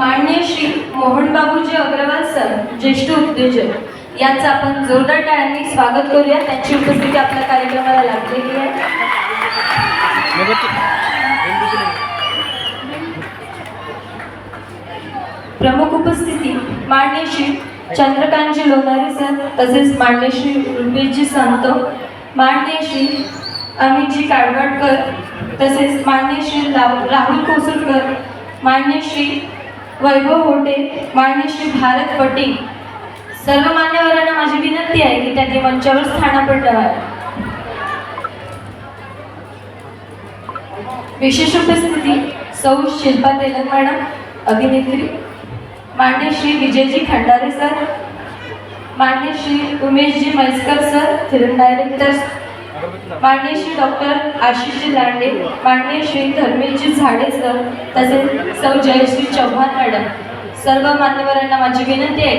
माननीय श्री मोहनबाबूजी अग्रवाल सर, ज्येष्ठ उद्योजक यांचं आपण जोरदार टाळ्यांनी स्वागत करूया। त्यांची उपस्थिती आपल्या कार्यक्रमाला लाभलेली आहे। प्रमुख उपस्थिती माननीय श्री चंद्रकांतजी लोणारे सर, तसेच माननीय श्री रुपेशजी संत, माननीय श्री अमितजी काडवाडकर, तसेच माननीय श्री राहुल कोसुरकर, माननीय श्री वैभव होटे, माननीय श्री भारत पटेल। सर्व मान्यवरांना माझी विनंती आहे की त्यांनी मंचावर स्थानापन्न व्हावे। विशेष उपस्थिती सौ शिल्पा तेलंग मॅडम, अभिनेत्री, माननीय श्री विजयजी खंडारे सर, माननीय Shri Umeshji Mhaiskar sir, film director, माननीय श्री डॉक्टर आशिषजी लांडे, माननीय श्री धर्मेशजी झाडे सर, तसेच सौ जयश्री चव्हाण मॅडम। सर्व मान्यवरांना माझी विनंती आहे